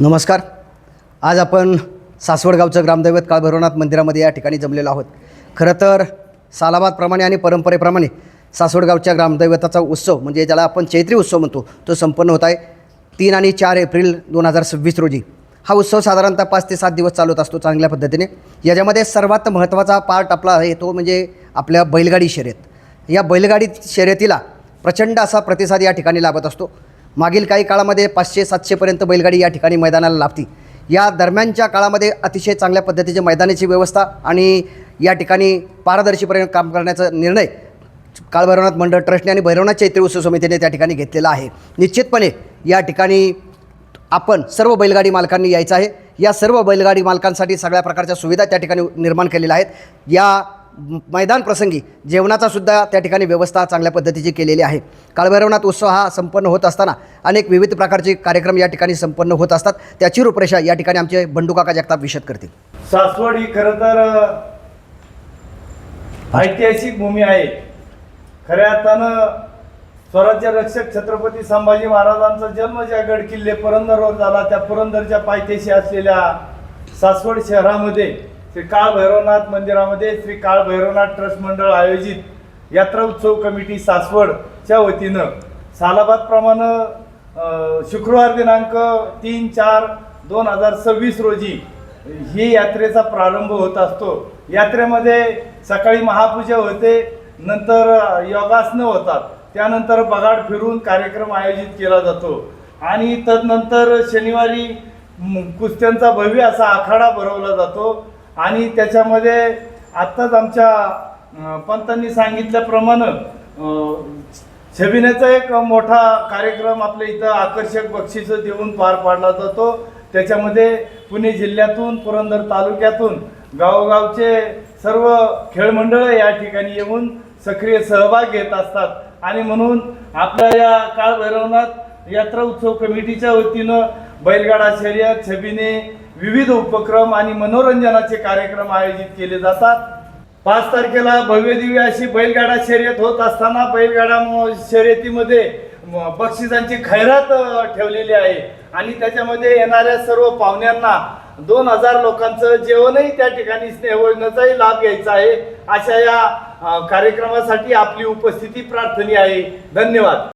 नमस्कार. आज आपण सासवड गावचं ग्रामदैवत काळभैरवनाथ मंदिरामध्ये या ठिकाणी जमलेलो आहोत. खरं तर सालाबादप्रमाणे आणि परंपरेप्रमाणे सासवड गावच्या ग्रामदैवताचा उत्सव म्हणजे ज्याला आपण चैत्री उत्सव म्हणतो तो संपन्न होत आहे 3 आणि 4 एप्रिल 2026 रोजी. हा उत्सव साधारणतः 5 ते 7 दिवस चालत असतो चांगल्या पद्धतीने. याच्यामध्ये सर्वात महत्त्वाचा पार्ट आपला आहे तो म्हणजे आपल्या बैलगाडी शर्यत. या बैलगाडी शर्यतीला प्रचंड असा प्रतिसाद या ठिकाणी लाभत असतो. मागील काही काळामध्ये 500-700पर्यंत बैलगाडी या ठिकाणी मैदानाला लाभती. या दरम्यानच्या काळामध्ये अतिशय चांगल्या पद्धतीचे मैदानाची व्यवस्था आणि या ठिकाणी पारदर्शीपर्यंत काम करण्याचा निर्णय काळभैरवनाथ मंडळ ट्रस्टने आणि भैरवनाथ चैत्री उत्सव समितीने त्या ठिकाणी घेतलेला आहे. निश्चितपणे या ठिकाणी आपण सर्व बैलगाडी मालकांनी यायचं आहे. या सर्व बैलगाडी मालकांसाठी सगळ्या प्रकारच्या सुविधा त्या ठिकाणी निर्माण केलेल्या आहेत. या मैदान प्रसंगी जेवणाचासुद्धा त्या ठिकाणी व्यवस्था चांगल्या पद्धतीची केलेली आहे. काळभैरवनाथ उत्सव हा संपन्न होत असताना अनेक विविध प्रकारचे कार्यक्रम या ठिकाणी संपन्न होत असतात. त्याची रूपरेषा या ठिकाणी आमचे बंडू काका जगताप विशद करतील. सासवड ही खरं तर ऐतिहासिक भूमी आहे. खऱ्या अर्थानं स्वराज्य रक्षक छत्रपती संभाजी महाराजांचा जन्म ज्या गड किल्ले पुरंदरवर झाला त्या पुरंदरच्या पायथ्याशी असलेल्या सासवड शहरामध्ये श्री काळभैरवनाथ मंदिरामध्ये श्री काळभैरवनाथ ट्रस्ट मंडळ आयोजित यात्रा उत्सव कमिटी सासवडच्या वतीनं सालाबादप्रमाणे शुक्रवार दिनांक 3/4/2026 रोजी ही यात्रेचा प्रारंभ होत असतो. यात्रेमध्ये सकाळी महापूजा होते, नंतर योगासनं होतात, त्यानंतर बगाड फिरून कार्यक्रम आयोजित केला जातो आणि तदनंतर शनिवारी कुस्त्यांचा भव्य असा आखाडा भरवला जातो आणि त्याच्यामध्ये आत्ताच आमच्या पंतांनी सांगितल्याप्रमाणे छबिण्याचा एक मोठा कार्यक्रम आपल्या इथं आकर्षक बक्षिसं देऊन पार पाडला जातो. त्याच्यामध्ये पुणे जिल्ह्यातून पुरंदर तालुक्यातून गावोगावचे सर्व खेळ मंडळ या ठिकाणी येऊन सक्रिय सहभाग घेत असतात आणि म्हणून आपल्या या काळभैरवनाथ यात्रा उत्सव कमिटीच्या वतीनं बैलगाडा शर्यत, छबिने, विविध उपक्रम आणि मनोरंजनाचे कार्यक्रम आयोजित केले जातात. 5 तारखेला भव्य दिव्य अशी बैलगाडा शर्यत होत असताना बैलगाडा शर्यतीमध्ये बक्षिसांची खैरात ठेवलेली आहे आणि त्याच्यामध्ये येणाऱ्या सर्व पाहुण्यांना 2000 लोकांचं जेवणही त्या ठिकाणी स्नेहभोजनाचाही लाभ घ्यायचा आहे. अशा या कार्यक्रमासाठी आपली उपस्थिती प्रार्थनीय आहे. धन्यवाद.